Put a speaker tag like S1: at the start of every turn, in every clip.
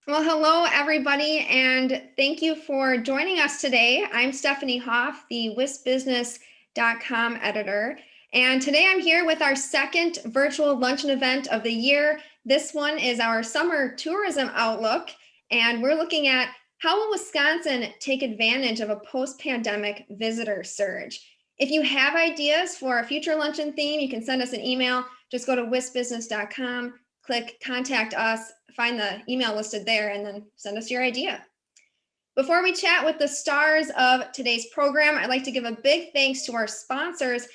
S1: Well, hello, everybody, and thank you for joining us today. I'm Stephanie Hoff, the WISPbusiness.com editor, and today I'm here with our second virtual luncheon event of the year. This one is our Summer Tourism Outlook, and we're looking at how will Wisconsin take advantage of a post-pandemic visitor surge? If you have ideas for a future luncheon theme, you can send us an email. Just go to WISPbusiness.com, click Contact Us, find the email listed there, and then send us your idea. Before we chat with the stars of today's program, I'd like to give a big thanks to our sponsors.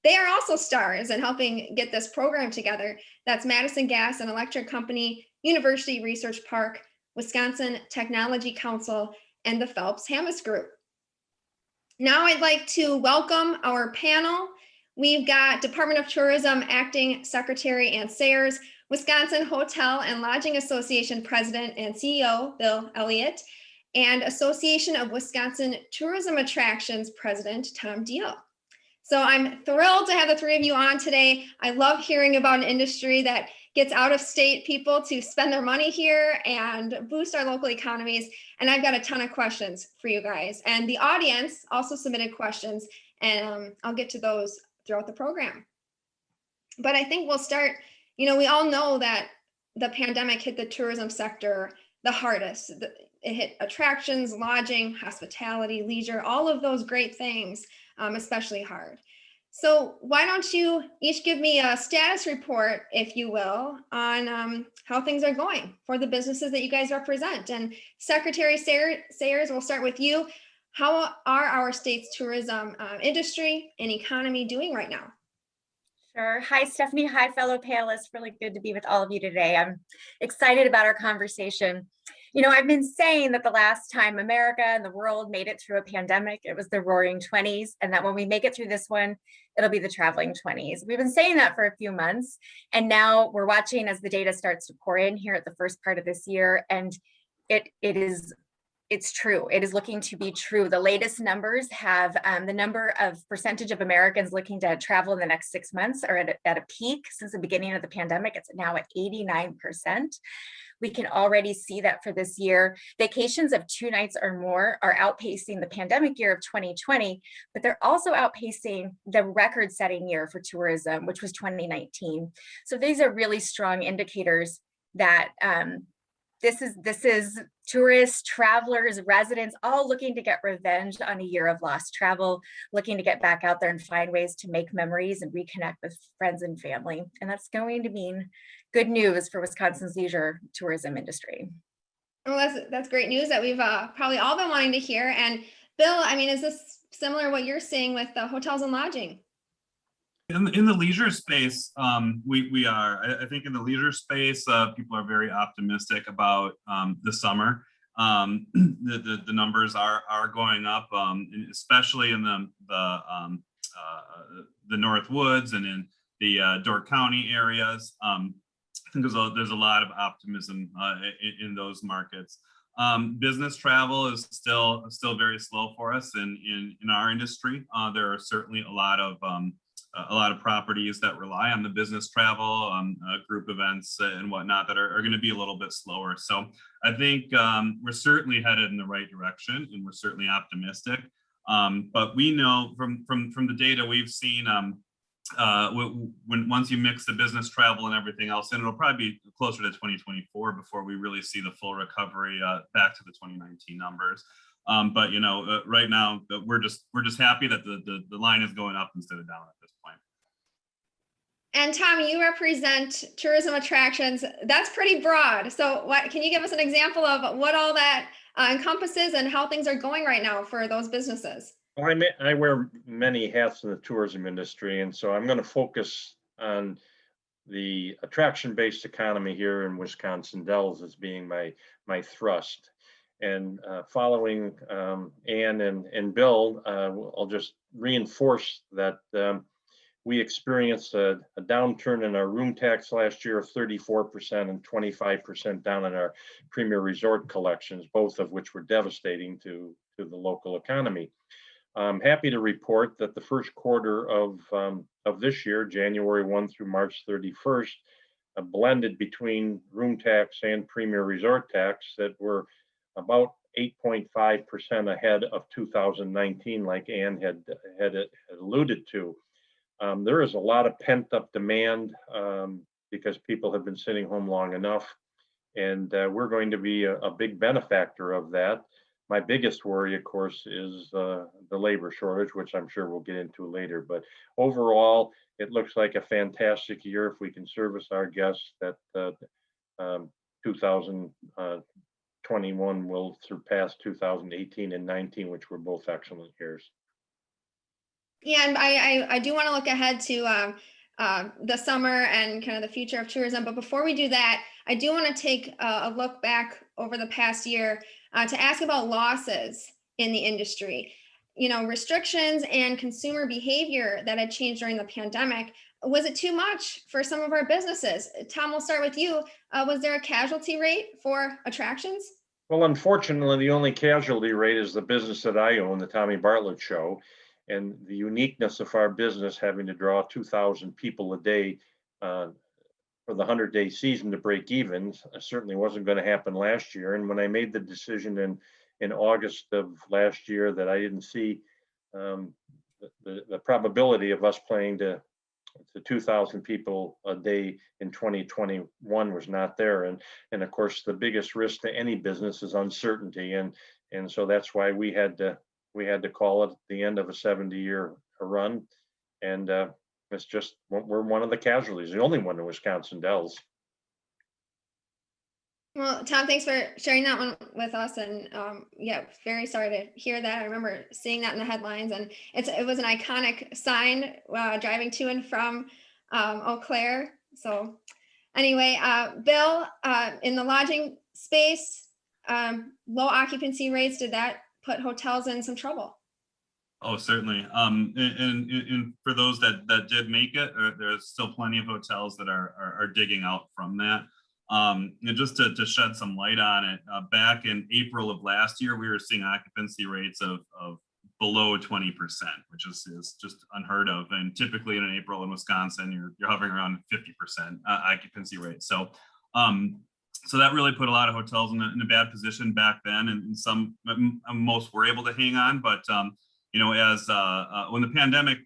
S1: They are also stars in helping get this program together. That's Madison Gas and Electric Company, University Research Park, Wisconsin Technology Council, and the Phelps Hammes Group. Now I'd like to welcome our panel. We've got Department of Tourism Acting Secretary Ann Sayers, Wisconsin Hotel and Lodging Association President and CEO Bill Elliott, and Association of Wisconsin Tourism Attractions President Tom Diehl. So I'm thrilled to have the three of you on today. I love hearing about an industry that gets out of state people to spend their money here and boost our local economies. And I've got a ton of questions for you guys. And the audience also submitted questions, and I'll get to those throughout the program. But I think we'll start, we all know that the pandemic hit the tourism sector the hardest. It hit attractions, lodging, hospitality, leisure, all of those great things, especially hard. So why don't you each give me a status report, if you will, on how things are going for the businesses that you guys represent. And Secretary Sayers, we'll start with you. How are our state's tourism industry and economy doing right now?
S2: Sure. Hi, Stephanie. Hi, fellow panelists. Really good to be with all of you today. I'm excited about our conversation. I've been saying that the last time America and the world made it through a pandemic, it was the roaring 20s, and that when we make it through this one, it'll be the traveling 20s. We've been saying that for a few months, and now we're watching as the data starts to pour in here at the first part of this year, and it's true. It is looking to be true. The latest numbers have the number of percentage of Americans looking to travel in the next 6 months are at a peak since the beginning of the pandemic. It's now at 89%. We can already see that for this year. Vacations of 2 nights or more are outpacing the pandemic year of 2020, but they're also outpacing the record-setting year for tourism, which was 2019. So these are really strong indicators that this is tourists, travelers, residents, all looking to get revenge on a year of lost travel, looking to get back out there and find ways to make memories and reconnect with friends and family. And that's going to mean good news for Wisconsin's leisure tourism industry.
S1: Well, that's great news that we've probably all been wanting to hear. And Bill, is this similar to what you're seeing with the hotels and lodging?
S3: In the leisure space, we are. I think in the leisure space, people are very optimistic about the summer. The numbers are going up, especially in the North Woods and in the Door County areas. I think there's a lot of optimism in those markets. Business travel is still very slow for us in our industry. There are certainly a lot of properties that rely on the business travel, group events and whatnot that are going to be a little bit slower. So I think we're certainly headed in the right direction, and we're certainly optimistic. But we know from the data we've seen, once you mix the business travel and everything else in, it'll probably be closer to 2024 before we really see the full recovery back to the 2019 numbers. But right now we're just happy that the line is going up instead of down at this point.
S1: And Tom, you represent tourism attractions. That's pretty broad. So can you give us an example of what all that encompasses and how things are going right now for those businesses?
S4: Well, I wear many hats in the tourism industry, and so I'm going to focus on the attraction-based economy here in Wisconsin Dells as being my thrust. And following Ann and Bill, I'll just reinforce that we experienced a downturn in our room tax last year of 34% and 25% down in our premier resort collections, both of which were devastating to the local economy. I'm happy to report that the first quarter of this year, January 1 through March 31st, blended between room tax and premier resort tax that were about 8.5% ahead of 2019, like Ann had alluded to. There is a lot of pent up demand because people have been sitting home long enough, and we're going to be a big benefactor of that. My biggest worry, of course, is the labor shortage, which I'm sure we'll get into later. But overall, it looks like a fantastic year if we can service our guests. That 2021 will surpass 2018 and 19, which were both excellent years.
S1: Yeah, and I do want to look ahead to the summer and kind of the future of tourism. But before we do that, I do want to take a look back over the past year to ask about losses in the industry. You know, restrictions and consumer behavior that had changed during the pandemic. Was it too much for some of our businesses? Tom, we'll start with you. Was there a casualty rate for attractions?
S4: Well, unfortunately, the only casualty rate is the business that I own, the Tommy Bartlett Show. And the uniqueness of our business having to draw 2,000 people a day for the 100-day season to break even certainly wasn't going to happen last year. And when I made the decision in August of last year that I didn't see the probability of us playing to 2,000 people a day in 2021 was not there. And of course, the biggest risk to any business is uncertainty. And so that's why we had to call it the end of a 70-year run. And it's just, we're one of the casualties, the only one in Wisconsin Dells.
S1: Well, Tom, thanks for sharing that one with us. And yeah, very sorry to hear that. I remember seeing that in the headlines, and it was an iconic sign driving to and from Eau Claire. So anyway, Bill, in the lodging space, low occupancy rates, did that put hotels in some trouble?
S3: Oh, certainly. And for those that did make it, there's still plenty of hotels that are digging out from that. And just to shed some light on it, back in April of last year, we were seeing occupancy rates of below 20%, which is just unheard of. And typically in April in Wisconsin, you're hovering around 50% occupancy rate. So so that really put a lot of hotels in a bad position back then, and most were able to hang on. But you know, as when the pandemic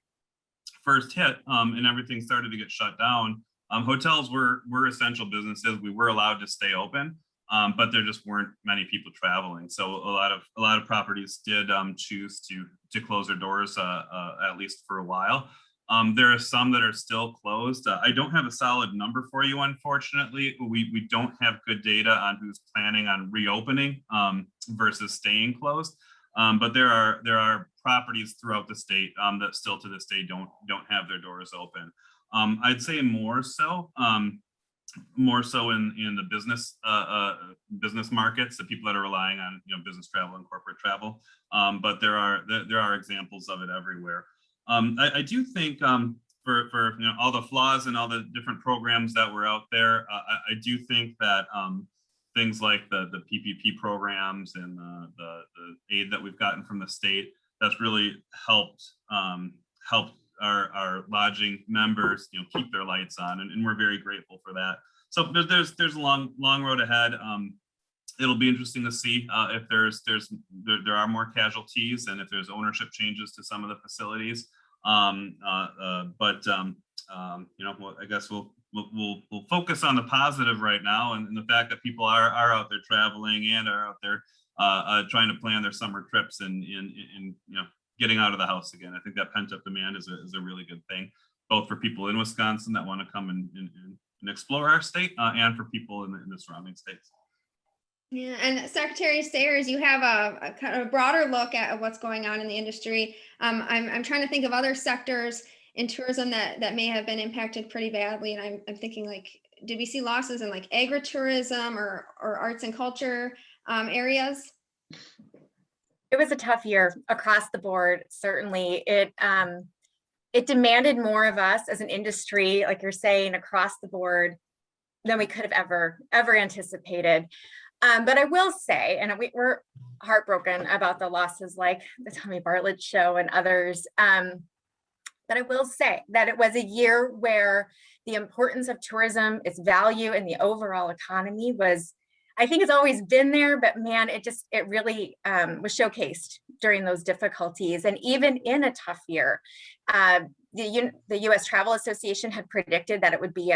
S3: first hit and everything started to get shut down, hotels were essential businesses. We were allowed to stay open, but there just weren't many people traveling. So a lot of properties did choose to close their doors at least for a while. There are some that are still closed. I don't have a solid number for you, unfortunately. We don't have good data on who's planning on reopening versus staying closed. But there are properties throughout the state that still to this day don't have their doors open. I'd say more so in the business markets, the people that are relying on business travel and corporate travel. But there are examples of it everywhere. I do think for all the flaws and all the different programs that were out there, I do think that things like the PPP programs and the aid that we've gotten from the state, that's really helped our lodging members keep their lights on, and we're very grateful for that. So there's a long road ahead. It'll be interesting to see if there are more casualties and if there's ownership changes to some of the facilities. I guess we'll focus on the positive right now, and the fact that people are out there traveling and are out there trying to plan their summer trips and getting out of the house again. I think that pent up demand is a really good thing, both for people in Wisconsin that want to come and explore our state, and for people in the surrounding states.
S1: Yeah, and Secretary Sayers, you have a kind of a broader look at what's going on in the industry. I'm trying to think of other sectors in tourism that may have been impacted pretty badly, and I'm thinking, like, did we see losses in like agritourism or arts and culture areas?
S2: It was a tough year across the board. Certainly, it demanded more of us as an industry, like you're saying, across the board than we could have ever anticipated. But I will say, and we're heartbroken about the losses like the Tommy Bartlett Show and others. But I will say that it was a year where the importance of tourism, its value in the overall economy was, I think it's always been there, but man, it really was showcased during those difficulties. And even in a tough year, the U.S. Travel Association had predicted that it would be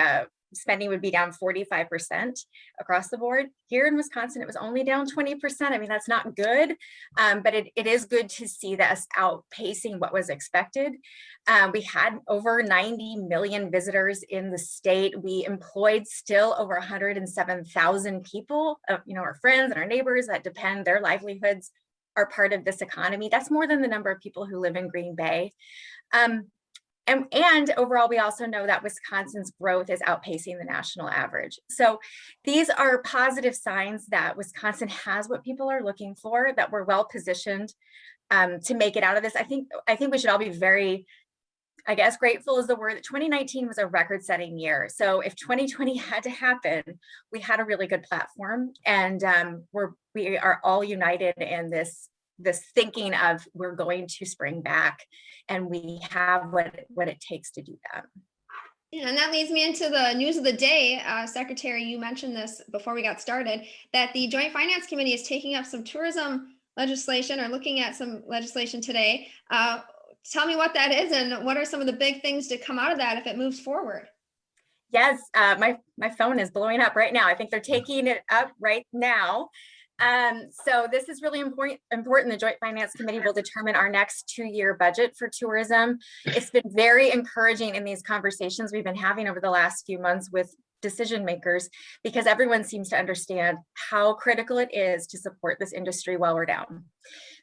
S2: spending would be down 45% across the board. Here in Wisconsin, it was only down 20%. I mean, that's not good, but it is good to see that us outpacing what was expected. We had over 90 million visitors in the state. We employed still over 107,000 people, our friends and our neighbors that depend, their livelihoods are part of this economy. That's more than the number of people who live in Green Bay. And overall, we also know that Wisconsin's growth is outpacing the national average. So these are positive signs that Wisconsin has what people are looking for, that we're well positioned to make it out of this. I think we should all be very, I guess, grateful is the word. 2019 was a record-setting year. So if 2020 had to happen, we had a really good platform, and we are all united in this thinking of we're going to spring back, and we have what it takes to do that.
S1: Yeah, and that leads me into the news of the day. Secretary, you mentioned this before we got started, that the Joint Finance Committee is taking up some tourism legislation, or looking at some legislation today. Tell me what that is, and what are some of the big things to come out of that if it moves forward?
S2: Yes, my phone is blowing up right now. I think they're taking it up right now. So this is really important. The Joint Finance Committee will determine our next 2-year budget for tourism. It's been very encouraging in these conversations we've been having over the last few months with decision makers, because everyone seems to understand how critical it is to support this industry while we're down.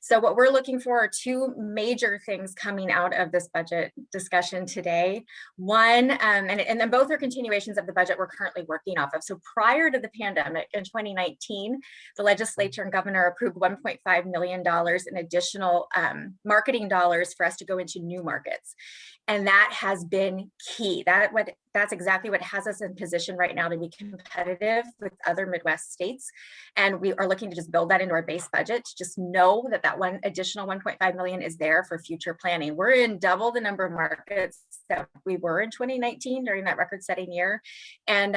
S2: So what we're looking for are 2 major things coming out of this budget discussion today. One, and then both are continuations of the budget we're currently working off of. So prior to the pandemic in 2019, the legislature and governor approved $1.5 million in additional marketing dollars for us to go into new markets. And that has been key. That's exactly what has us in position right now to be competitive with other Midwest states. And we are looking to just build that into our base budget, to just know that one additional 1.5 million is there for future planning. We're in double the number of markets that we were in 2019 during that record-setting year. And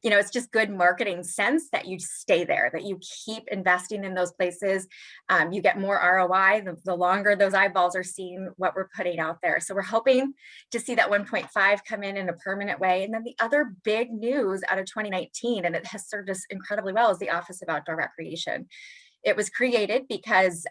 S2: it's just good marketing sense that you stay there, that you keep investing in those places. You get more ROI the longer those eyeballs are seeing what we're putting out there. So we're hoping to see that 1.5 come in a permanent way. And then the other big news out of 2019, and it has served us incredibly well, is the Office of Outdoor Recreation. It was created because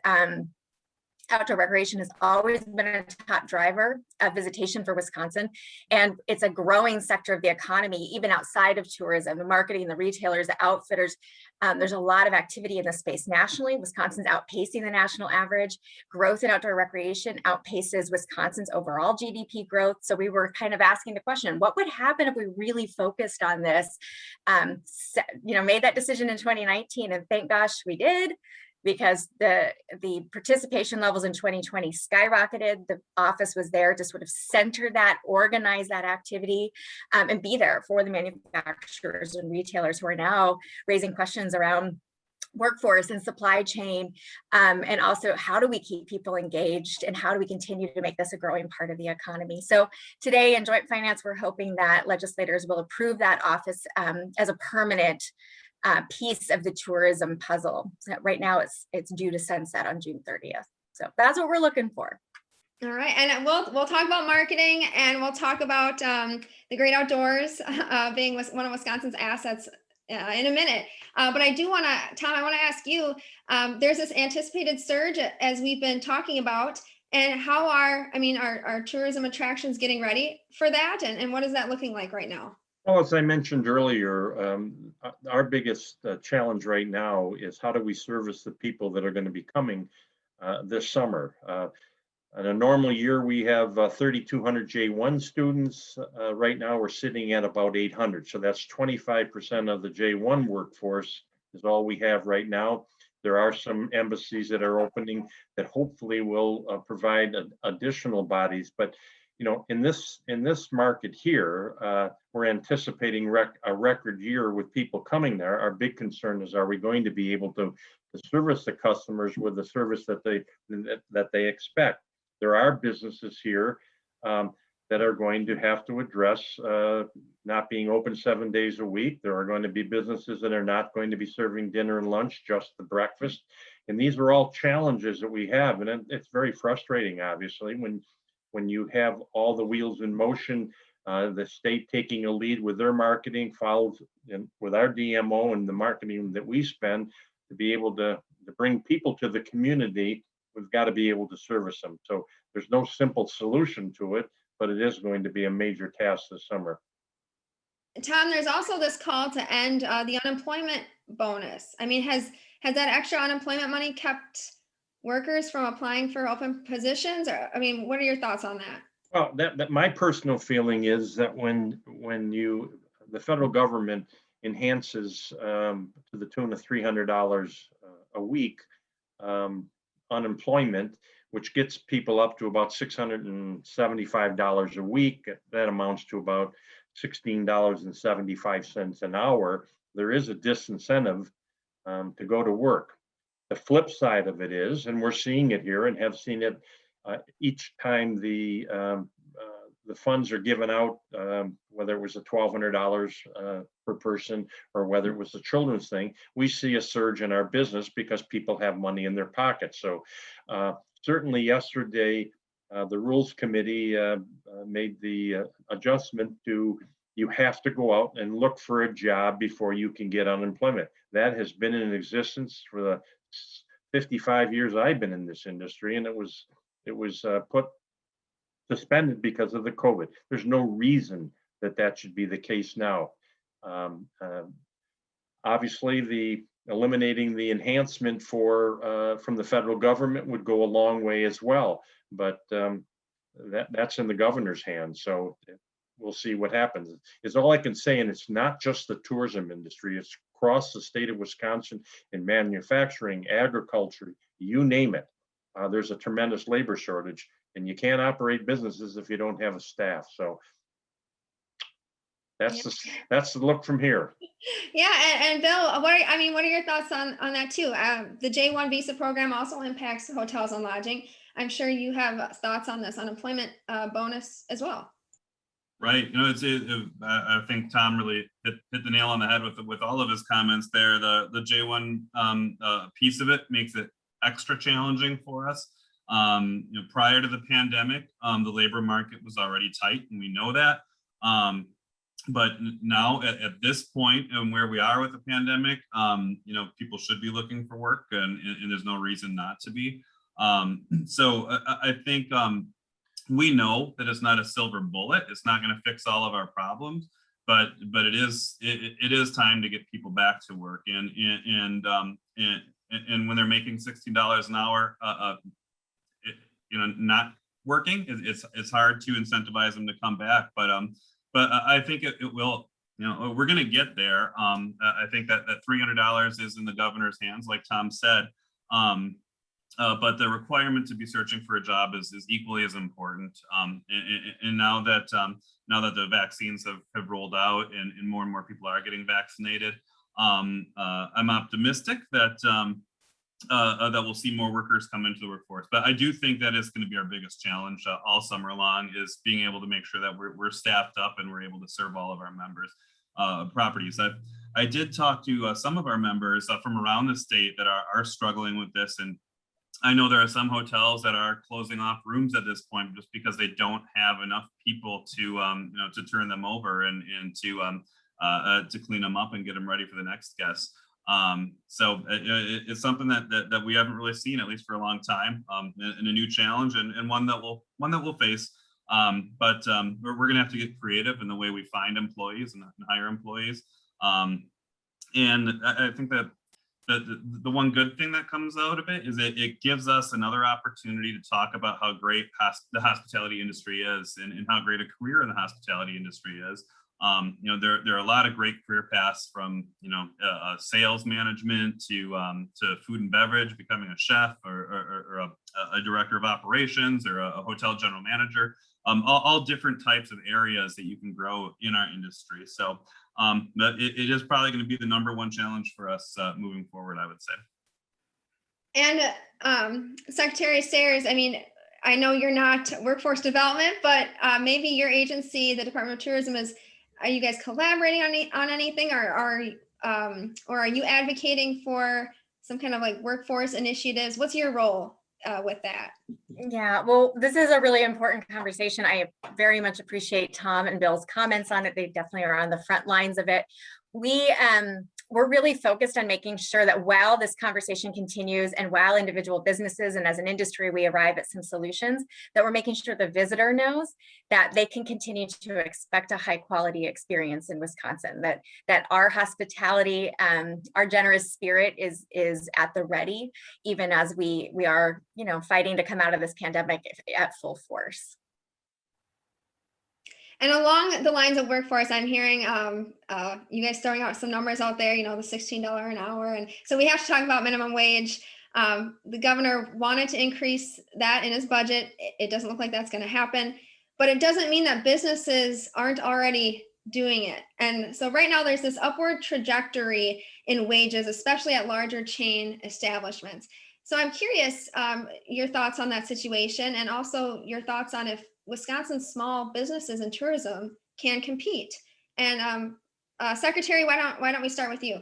S2: outdoor recreation has always been a top driver of visitation for Wisconsin. And it's a growing sector of the economy, even outside of tourism, the marketing, the retailers, the outfitters. There's a lot of activity in this space nationally. Wisconsin's outpacing the national average. Growth in outdoor recreation outpaces Wisconsin's overall GDP growth. So we were kind of asking the question, what would happen if we really focused on this? Made that decision in 2019, and thank gosh we did, because the participation levels in 2020 skyrocketed. The office was there to sort of center that, organize that activity, and be there for the manufacturers and retailers who are now raising questions around workforce and supply chain, and also how do we keep people engaged, and how do we continue to make this a growing part of the economy. So today in Joint Finance, we're hoping that legislators will approve that office as a permanent piece of the tourism puzzle. So right now it's due to sunset on June 30th. So that's what we're looking for.
S1: All right, and we'll talk about marketing, and we'll talk about the great outdoors being one of Wisconsin's assets in a minute. But I do want to, Tom, I want to ask you, there's this anticipated surge as we've been talking about, and how are tourism attractions getting ready for that, and what is that looking like right now?
S4: Well, as I mentioned earlier, our biggest challenge right now is how do we service the people that are going to be coming this summer. In a normal year, we have 3,200 J1 students. Right now, we're sitting at about 800. So that's 25% of the J1 workforce is all we have right now. There are some embassies that are opening that hopefully will provide additional bodies. But in this market here, we're anticipating a record year with people coming there. Our big concern is, are we going to be able to service the customers with the service that they expect? There are businesses here that that are going to have to address not being open 7 days a week. There are going to be businesses that are not going to be serving dinner and lunch, just the breakfast. And these are all challenges that we have. And it's very frustrating, obviously, when you have all the wheels in motion, the state taking a lead with their marketing, followed with our DMO and the marketing that we spend to be able to bring people to the community. We've got to be able to service them. So there's no simple solution to it, but it is going to be a major task this summer.
S1: Tom, there's also this call to end the unemployment bonus. I mean, has that extra unemployment money kept workers from applying for open positions? Or, I mean, what are your thoughts on that?
S4: Well, that my personal feeling is that when the federal government enhances to the tune of $300 a week unemployment, which gets people up to about $675 a week, that amounts to about $16.75 an hour. There is a disincentive to go to work. The flip side of it is, and we're seeing it here and have seen it each time the funds are given out, whether it was the $1,200 per person or whether it was the children's thing, we see a surge in our business because people have money in their pockets. So certainly yesterday, the Rules Committee made the adjustment to you have to go out and look for a job before you can get unemployment. That has been in existence for the 55 years I've been in this industry, and it was put suspended because of the COVID. There's no reason that should be the case now. Obviously, the eliminating the enhancement from the federal government would go a long way as well, but that's in the governor's hands. So we'll see what happens. Is all I can say, and it's not just the tourism industry, it's across the state of Wisconsin in manufacturing, agriculture, you name it. There's a tremendous labor shortage, and you can't operate businesses if you don't have a staff. So that's the look from here.
S1: Yeah, and Bill, what are your thoughts on that too? The J-1 visa program also impacts hotels and lodging. I'm sure you have thoughts on this unemployment bonus as well.
S3: Right. I think Tom really hit the nail on the head with all of his comments there. The J-1 piece of it makes it extra challenging for us. Prior to the pandemic, the labor market was already tight, and we know that. But now at this point and where we are with the pandemic, people should be looking for work, and there's no reason not to be. So I think we know that it's not a silver bullet. It's not going to fix all of our problems, but it is time to get people back to work, and when they're making $16 an hour, not working, it's hard to incentivize them to come back. But I think it will. We're going to get there. I think that $300 is in the governor's hands, like Tom said. But the requirement to be searching for a job is equally as important. And now that the vaccines have rolled out and more people are getting vaccinated, I'm optimistic that we'll see more workers come into the workforce. But I do think that is going to be our biggest challenge all summer long, is being able to make sure that we're staffed up and we're able to serve all of our members' properties. I did talk to some of our members from around the state that are struggling with this, and I know there are some hotels that are closing off rooms at this point just because they don't have enough people to turn them over and to clean them up and get them ready for the next guest. So it's something that we haven't really seen, at least for a long time, and a new challenge, and one that we'll face. But we're going to have to get creative in the way we find employees and hire employees. And I think that the one good thing that comes out of it is it gives us another opportunity to talk about how great the hospitality industry is, and how great a career in the hospitality industry is. There are a lot of great career paths, from sales management to food and beverage, becoming a chef or a director of operations or a hotel general manager. All different types of areas that you can grow in our industry. So it is probably going to be the number one challenge for us moving forward, I would say.
S1: And Secretary Sayers, I mean, I know you're not workforce development, but maybe your agency, the Department of Tourism, are you guys collaborating on anything, or are you advocating for some kind of like workforce initiatives? What's your role with that?
S2: Yeah, well, this is a really important conversation. I very much appreciate Tom and Bill's comments on it. They definitely are on the front lines of it. We're really focused on making sure that while this conversation continues and while individual businesses and as an industry, we arrive at some solutions, that we're making sure the visitor knows that they can continue to expect a high quality experience in Wisconsin, that our hospitality, our generous spirit is at the ready, even as we are, fighting to come out of this pandemic at full force.
S1: And along the lines of workforce, I'm hearing you guys throwing out some numbers out there, the $16 an hour. And so we have to talk about minimum wage. The governor wanted to increase that in his budget. It doesn't look like that's going to happen, but it doesn't mean that businesses aren't already doing it. And so right now there's this upward trajectory in wages, especially at larger chain establishments. So I'm curious your thoughts on that situation, and also your thoughts on if Wisconsin's small businesses and tourism can compete. And Secretary, why don't we start with you?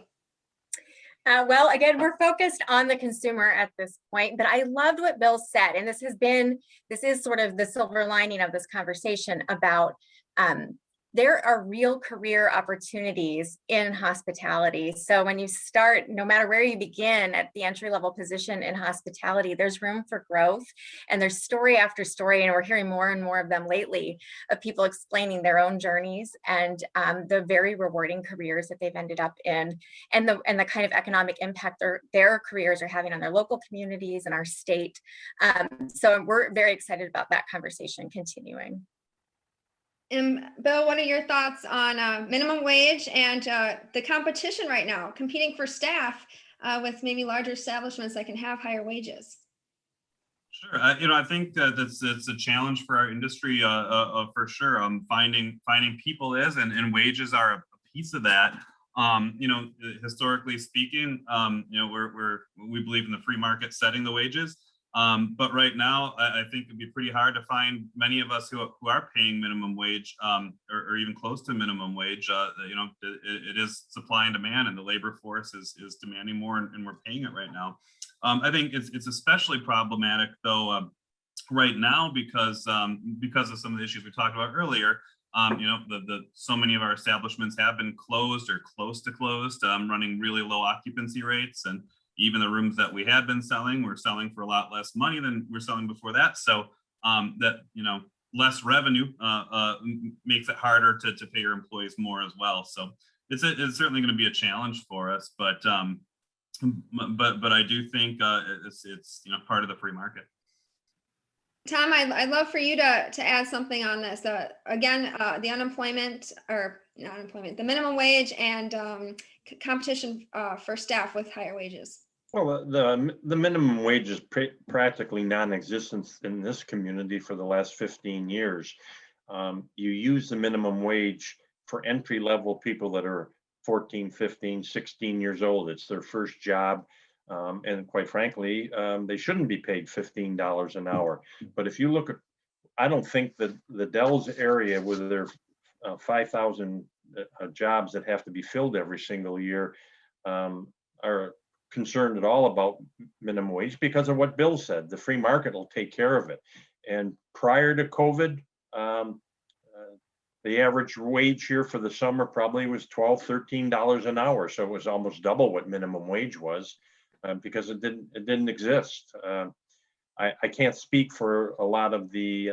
S2: Well, again, we're focused on the consumer at this point, but I loved what Bill said, and this is sort of the silver lining of this conversation about there are real career opportunities in hospitality. So when you start, no matter where you begin at the entry-level position in hospitality, there's room for growth, and there's story after story, and we're hearing more and more of them lately, of people explaining their own journeys and the very rewarding careers that they've ended up in, and the kind of economic impact their careers are having on their local communities and our state. So we're very excited about that conversation continuing.
S1: Bill, what are your thoughts on minimum wage and the competition right now, competing for staff with maybe larger establishments that can have higher wages?
S3: Sure. I think that it's a challenge for our industry for sure. Finding people is, and wages are a piece of that. Historically speaking, we believe in the free market setting the wages. But right now, I think it'd be pretty hard to find many of us who are paying minimum wage or even close to minimum wage. It is supply and demand, and the labor force is demanding more, and we're paying it right now. I think it's especially problematic though right now because of some of the issues we talked about earlier. So many of our establishments have been closed or close to closed, running really low occupancy rates, and even the rooms that we had been selling, we're selling for a lot less money than we're selling before that. So less revenue makes it harder to pay your employees more as well. So it's certainly going to be a challenge for us, but I do think it's part of the free market.
S1: Tom, I'd love for you to add something on this. Again, the the minimum wage and competition for staff with higher wages.
S4: Well, the minimum wage is practically non-existent in this community for the last 15 years. You use the minimum wage for entry-level people that are 14, 15, 16 years old. It's their first job. And quite frankly, they shouldn't be paid $15 an hour. But if you look at, I don't think that the Dells area with their 5,000 jobs that have to be filled every single year are concerned at all about minimum wage because of what Bill said. The free market will take care of it. And prior to COVID, the average wage here for the summer probably was $12, $13 an hour. So it was almost double what minimum wage was because it didn't exist. I can't speak for a lot of the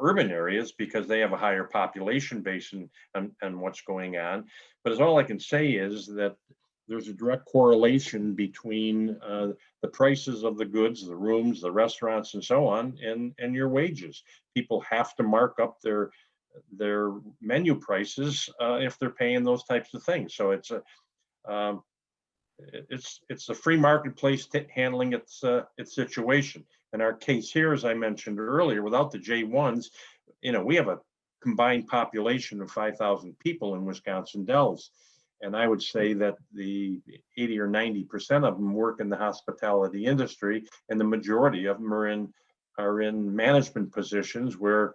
S4: urban areas because they have a higher population base and what's going on. But as all I can say is that there's a direct correlation between the prices of the goods, the rooms, the restaurants, and so on, and your wages. People have to mark up their menu prices if they're paying those types of things. So it's a free marketplace handling its situation. In our case here, as I mentioned earlier, without the J1s, we have a combined population of 5,000 people in Wisconsin Dells. And I would say that the 80 or 90% of them work in the hospitality industry, and the majority of them are in management positions where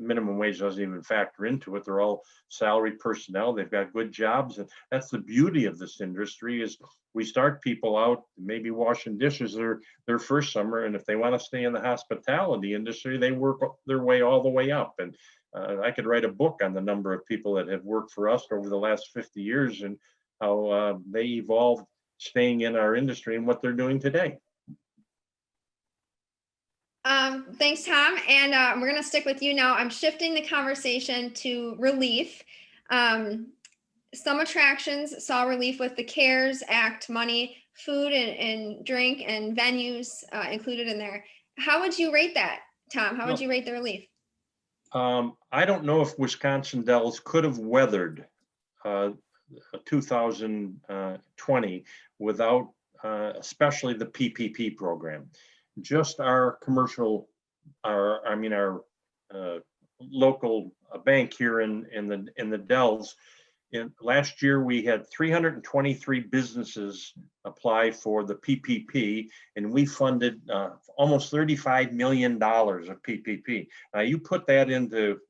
S4: minimum wage doesn't even factor into it. They're all salaried personnel. They've got good jobs, and that's the beauty of this industry. Is we start people out maybe washing dishes their first summer, and if they want to stay in the hospitality industry, they work their way all the way up. And I could write a book on the number of people that have worked for us over the last 50 years and how they evolved staying in our industry and what they're doing today.
S1: Thanks, Tom. And we're going to stick with you now. I'm shifting the conversation to relief. Some attractions saw relief with the CARES Act money, food and drink and venues included in there. How would you rate that, Tom? How would you rate the relief?
S4: I don't know if Wisconsin Dells could have weathered 2020 without especially the PPP program. Just our commercial, our local bank here in the Dells. Last year, we had 323 businesses apply for the PPP, and we funded almost $35 million of PPP. Now, you put that into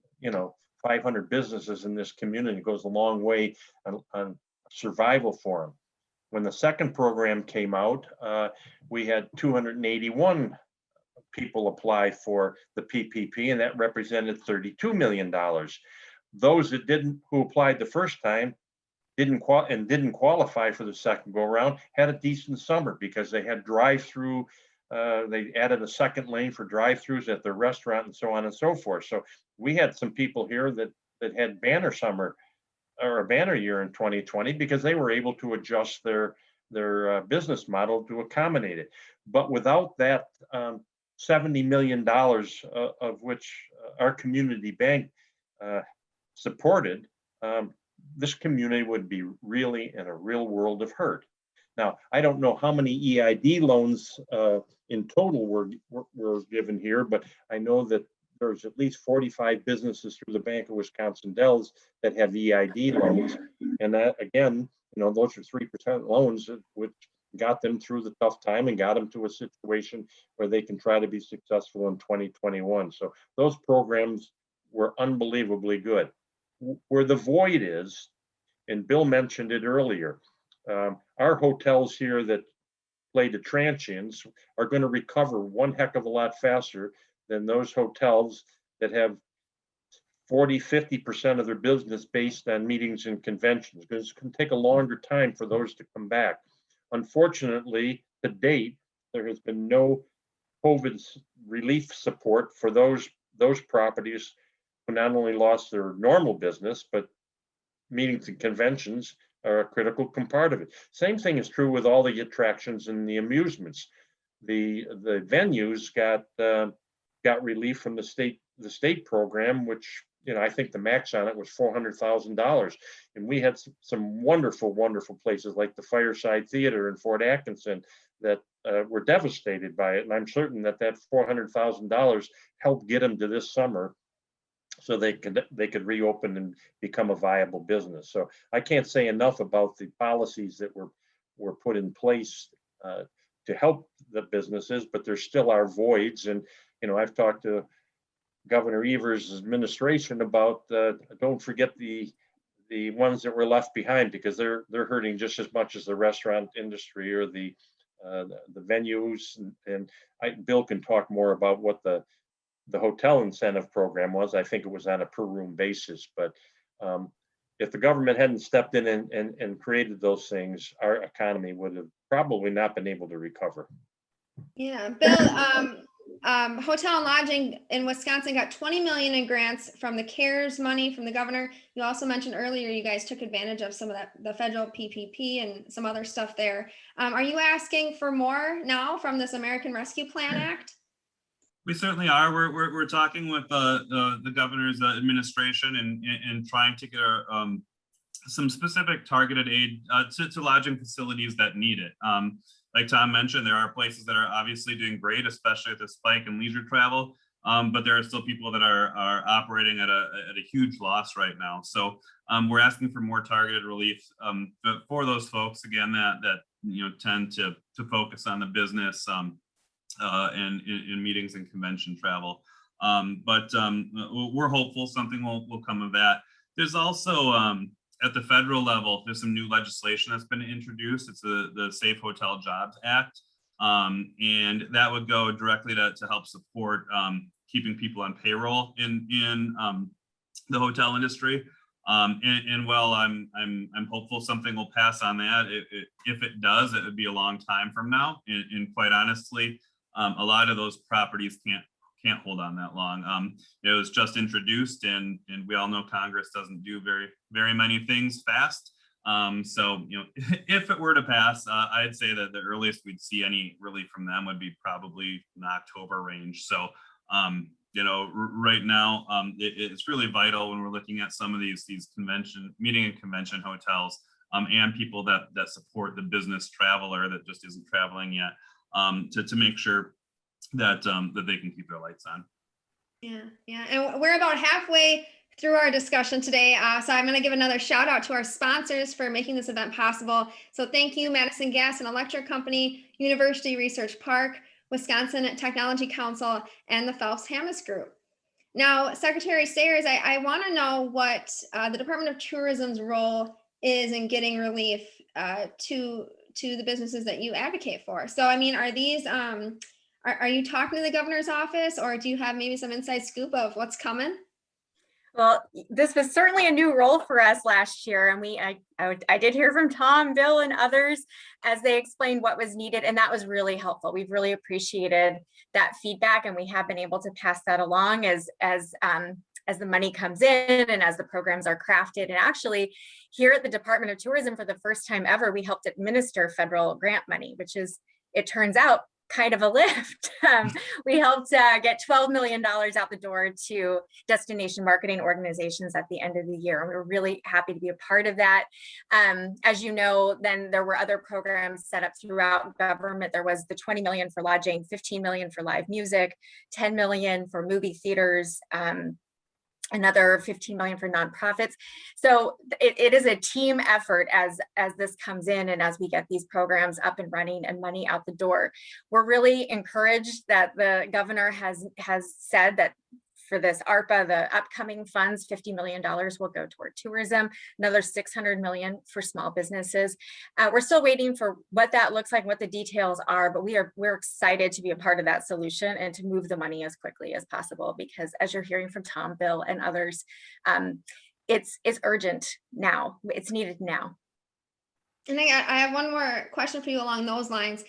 S4: 500 businesses in this community, it goes a long way on survival for them. When the second program came out, we had 281 people apply for the PPP, and that represented $32 million. Those that who applied the first time didn't qualify for the second go around had a decent summer because they had drive-through. They added a second lane for drive-throughs at their restaurant and so on and so forth. So we had some people here that had banner summer or a banner year in 2020 because they were able to adjust their business model to accommodate it. But without that $70 million of which our community bank supported, this community would be really in a real world of hurt. Now, I don't know how many EID loans in total were given here, but I know that there's at least 45 businesses through the Bank of Wisconsin Dells that have EID loans. And that, again, those are 3% loans, which got them through the tough time and got them to a situation where they can try to be successful in 2021. So those programs were unbelievably good. Where the void is, and Bill mentioned it earlier, our hotels here that play to transients are going to recover one heck of a lot faster than those hotels that have 40-50% of their business based on meetings and conventions, because it's going to take a longer time for those to come back. Unfortunately, to date, there has been no COVID relief support for those properties who not only lost their normal business, but meetings and conventions are a critical part of it. Same thing is true with all the attractions and the amusements. The venues got relief from the state program, which I think the max on it was $400,000, and we had some wonderful places like the Fireside Theater in Fort Atkinson that were devastated by it, and I'm certain that $400,000 helped get them to this summer so they could reopen and become a viable business. So I can't say enough about the policies that were put in place to help the businesses, but there still are voids. And I've talked to Governor Evers' administration about don't forget the ones that were left behind, because they're hurting just as much as the restaurant industry or the venues. And Bill can talk more about what the hotel incentive program was. I think it was on a per room basis, but if the government hadn't stepped in and created those things, our economy would have probably not been able to recover.
S1: Yeah, Bill, hotel and lodging in Wisconsin got $20 million in grants from the CARES money from the governor. You also mentioned earlier you guys took advantage of some of the federal PPP and some other stuff there. Are you asking for more now from this American Rescue Plan Act?
S3: We certainly are. We're talking with the governor's administration and trying to get some specific targeted aid to lodging facilities that need it. Like Tom mentioned, there are places that are obviously doing great, especially at the spike in leisure travel. but there are still people that are operating at a huge loss right now. So we're asking for more targeted relief for those folks, again, that tend to focus on the business and in meetings and convention travel. But we're hopeful something will come of that. There's also at the federal level, there's some new legislation that's been introduced. It's the Safe Hotel Jobs Act. And that would go directly to help support keeping people on payroll in the hotel industry. And while I'm hopeful something will pass on that, if it does, it would be a long time from now. And quite honestly, a lot of those properties can't hold on that long. It was just introduced, and we all know Congress doesn't do very many things fast. So if it were to pass, I'd say that the earliest we'd see any relief from them would be probably in the October range. So right now, it's really vital when we're looking at some of these meeting and convention hotels and people that support the business traveler that just isn't traveling yet, to make sure that they can keep their lights on.
S1: Yeah, and we're about halfway through our discussion today. So I'm going to give another shout out to our sponsors for making this event possible. So thank you, Madison Gas and Electric Company, University Research Park, Wisconsin Technology Council, and the Phelps-Hammes Group. Now, Secretary Sayers, I want to know what the Department of Tourism's role is in getting relief to the businesses that you advocate for. So, I mean, are these, are you talking to the governor's office, or do you have maybe some inside scoop of what's coming?
S2: Well, this was certainly a new role for us last year, and I did hear from Tom, Bill, and others as they explained what was needed, and that was really helpful. We've really appreciated that feedback, and we have been able to pass that along as the money comes in and as the programs are crafted. And actually, here at the Department of Tourism, for the first time ever, we helped administer federal grant money, which is, it turns out, kind of a lift. We helped get $12 million out the door to destination marketing organizations at the end of the year. We were really happy to be a part of that. As you know, then there were other programs set up throughout government. There was the $20 million for lodging, $15 million for live music, $10 million for movie theaters, another $15 million for nonprofits. So it is a team effort as this comes in and as we get these programs up and running and money out the door. We're really encouraged that the governor has said that for this ARPA, the upcoming funds, $50 million will go toward tourism, another $600 million for small businesses. We're still waiting for what that looks like, what the details are, but we're excited to be a part of that solution and to move the money as quickly as possible, because as you're hearing from Tom, Bill, and others, it's urgent now. It's needed now.
S1: And I have one more question for you along those lines.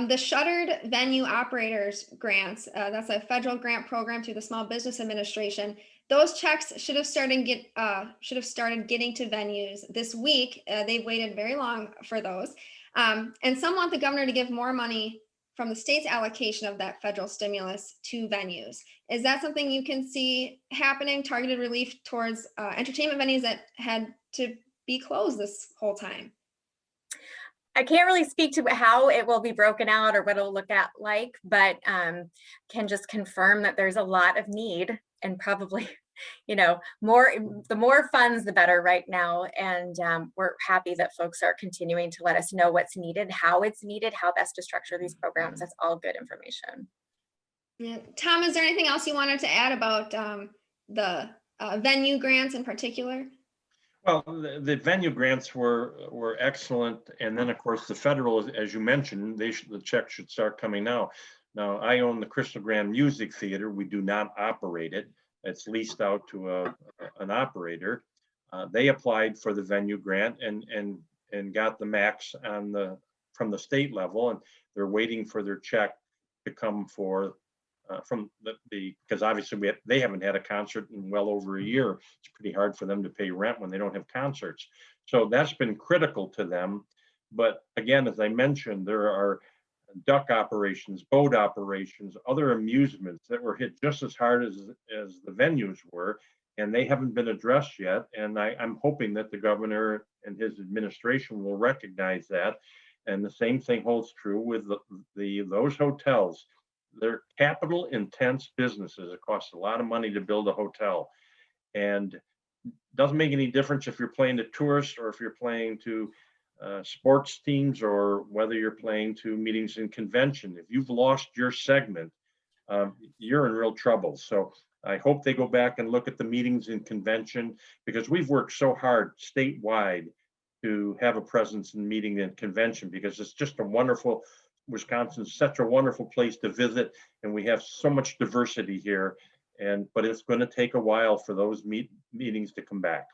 S1: The Shuttered Venue Operators Grants, that's a federal grant program through the Small Business Administration. Those checks should have started getting to venues this week. They've waited very long for those. And some want the governor to give more money from the state's allocation of that federal stimulus to venues. Is that something you can see happening, targeted relief towards entertainment venues that had to be closed this whole time?
S2: I can't really speak to how it will be broken out or what it'll look at like, but can just confirm that there's a lot of need, and probably, the more funds, the better right now. And we're happy that folks are continuing to let us know what's needed, how best to structure these programs. That's all good information.
S1: Yeah. Tom, is there anything else you wanted to add about the venue grants in particular?
S4: Well, the venue grants were excellent, and then of course the federal, as you mentioned, the check should start coming now. Now, I own the Crystal Grand Music Theater. We do not operate it; it's leased out to an operator. They applied for the venue grant and got the max from the state level, and they're waiting for their check to come from because obviously they haven't had a concert in well over a year. It's pretty hard for them to pay rent when they don't have concerts. So that's been critical to them. But again, as I mentioned, there are duck operations, boat operations, other amusements that were hit just as hard as the venues were, and they haven't been addressed yet. And I'm hoping that the governor and his administration will recognize that. And the same thing holds true with those hotels they're capital intense businesses. It costs a lot of money to build a hotel, and doesn't make any difference if you're playing to tourists or if you're playing to sports teams or whether you're playing to meetings and convention. If you've lost your segment, you're in real trouble. So I hope they go back and look at the meetings and convention, because we've worked so hard statewide to have a presence in meeting and convention, because it's just a wonderful, Wisconsin's such a wonderful place to visit, and we have so much diversity here. But it's going to take a while for those meetings to come back.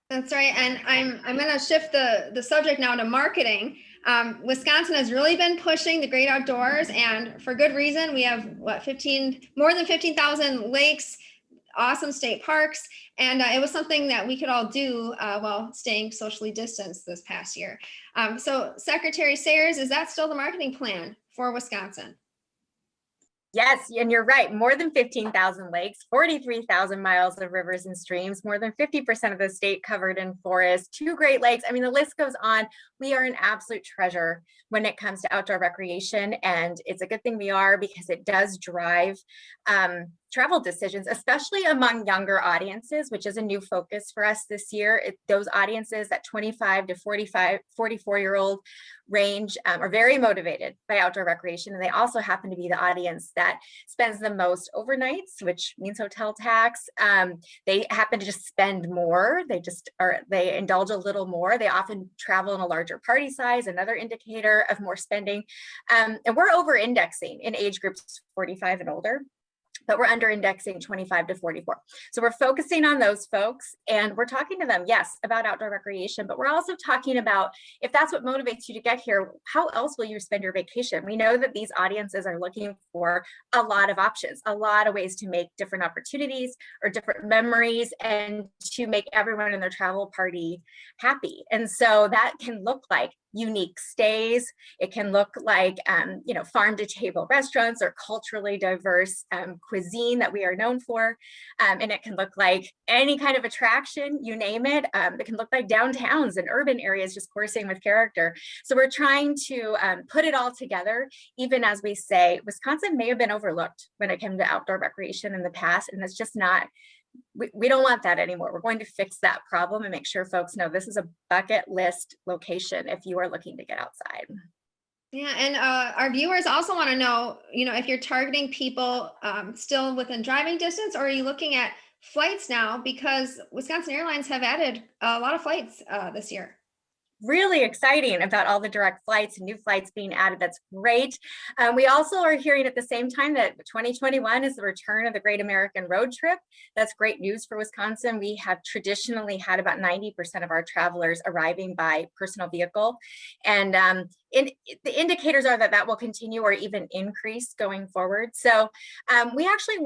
S1: That's right. And I'm going to shift the subject now to marketing. Wisconsin has really been pushing the great outdoors, and for good reason. We have more than 15,000 lakes, awesome state parks, and it was something that we could all do while staying socially distanced this past year. So Secretary Sayers, is that still the marketing plan for Wisconsin?
S2: Yes, and you're right. More than 15,000 lakes, 43,000 miles of rivers and streams, more than 50% of the state covered in forest, 2 Great Lakes. I mean, the list goes on. We are an absolute treasure when it comes to outdoor recreation, and it's a good thing we are, because it does drive travel decisions, especially among younger audiences, which is a new focus for us this year. Those audiences, that 25 to 44-year-old range, are very motivated by outdoor recreation. And they also happen to be the audience that spends the most overnights, which means hotel tax. They happen to just spend more. They indulge a little more. They often travel in a larger party size, another indicator of more spending. And we're over indexing in age groups 45 and older, but we're under indexing 25 to 44. So we're focusing on those folks, and we're talking to them, yes, about outdoor recreation, but we're also talking about, if that's what motivates you to get here, how else will you spend your vacation? We know that these audiences are looking for a lot of options, a lot of ways to make different opportunities or different memories, and to make everyone in their travel party happy. And so that can look like unique stays. It can look like, farm to table restaurants or culturally diverse cuisine that we are known for. And it can look like any kind of attraction, you name it. It can look like downtowns and urban areas just coursing with character. So we're trying to put it all together, even as we say, Wisconsin may have been overlooked when it came to outdoor recreation in the past, and it's just not. We don't want that anymore. We're going to fix that problem and make sure folks know this is a bucket list location if you are looking to get outside.
S1: Yeah, and our viewers also want to know, if you're targeting people still within driving distance, or are you looking at flights now? Because Wisconsin Airlines have added a lot of flights this year.
S2: Really exciting about all the direct flights and new flights being added. That's great. We also are hearing at the same time that 2021 is the return of the Great American Road Trip. That's great news for Wisconsin. We have traditionally had about 90% of our travelers arriving by personal vehicle. And the indicators are that will continue or even increase going forward. So we actually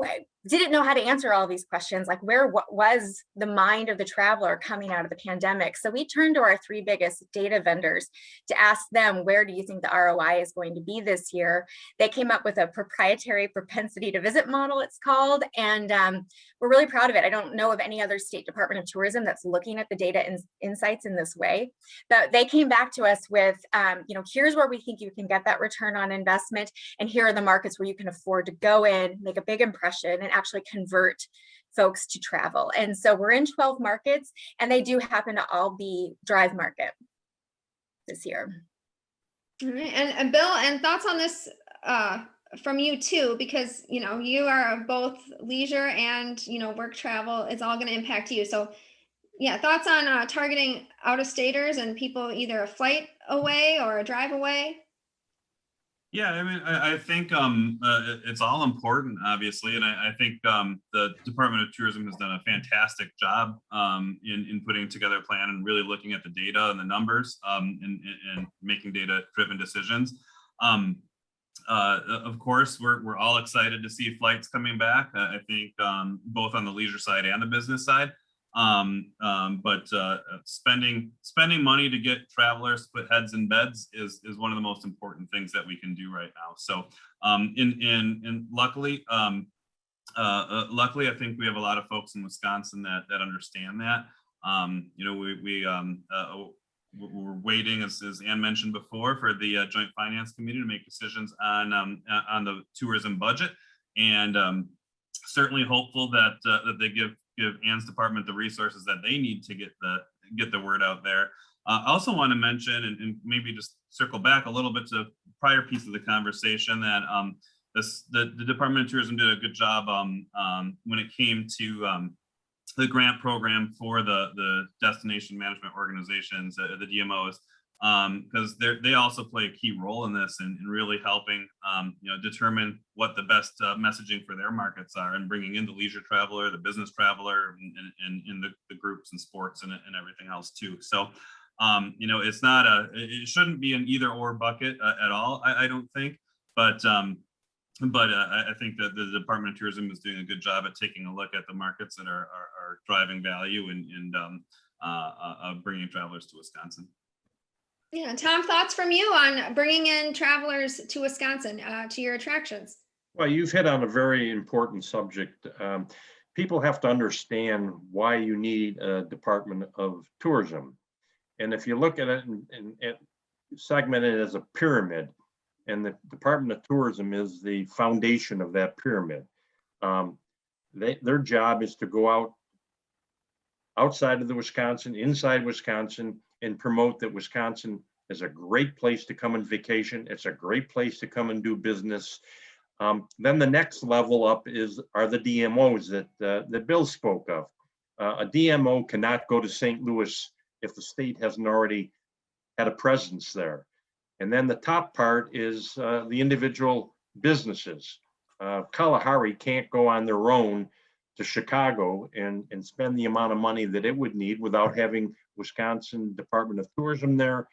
S2: didn't know how to answer all these questions, like what was the mind of the traveler coming out of the pandemic. So we turned to our 3 biggest data vendors to ask them, where do you think the ROI is going to be this year? They came up with a proprietary propensity to visit model, it's called, and we're really proud of it. I don't know of any other state Department of Tourism that's looking at the data insights in this way, but they came back to us with, here's where we think you can get that return on investment, and here are the markets where you can afford to go in, make a big impression, and actually convert folks to travel. And so we're in 12 markets, and they do happen to all be drive market this year.
S1: All right, and Bill, and thoughts on this from you too, because you are both leisure and work travel. It's all going to impact you. So yeah, thoughts on targeting out-of-staters and people either a flight away or a drive away?
S3: Yeah, I mean, I think it's all important, obviously, and I think the Department of Tourism has done a fantastic job in putting together a plan and really looking at the data and the numbers and making data-driven decisions. Of course, we're all excited to see flights coming back. I think both on the leisure side and the business side. But spending money to get travelers to put heads in beds is one of the most important things that we can do right now. So luckily I think we have a lot of folks in Wisconsin that understand that. we're waiting, as Ann mentioned before, for the Joint Finance Committee to make decisions on the tourism budget, and certainly hopeful that that they give Ann's department the resources that they need to get the word out there. I also want to mention, and maybe just circle back a little bit to prior piece of the conversation, that the Department of Tourism did a good job when it came to the grant program for the destination management organizations, the DMOs, because they also play a key role in this and really helping determine what the best messaging for their markets are, and bringing in the leisure traveler, the business traveler, and in the groups and sports and everything else too. So it's not it shouldn't be an either or bucket at all, I don't think, but I think that the Department of Tourism is doing a good job at taking a look at the markets that are driving value and bringing travelers to Wisconsin.
S1: Yeah, Tom, thoughts from you on bringing in travelers to Wisconsin, to your attractions?
S4: Well, you've hit on a very important subject. People have to understand why you need a Department of Tourism. And if you look at it and segment it as a pyramid, and the Department of Tourism is the foundation of that pyramid. Their job is to go outside of the Wisconsin, inside Wisconsin, and promote that Wisconsin is a great place to come and vacation. It's a great place to come and do business. Then the next level up are the DMOs that Bill spoke of. A DMO cannot go to St. Louis if the state hasn't already had a presence there. And then the top part is the individual businesses. Kalahari can't go on their own to Chicago and spend the amount of money that it would need without having Wisconsin Department of Tourism there,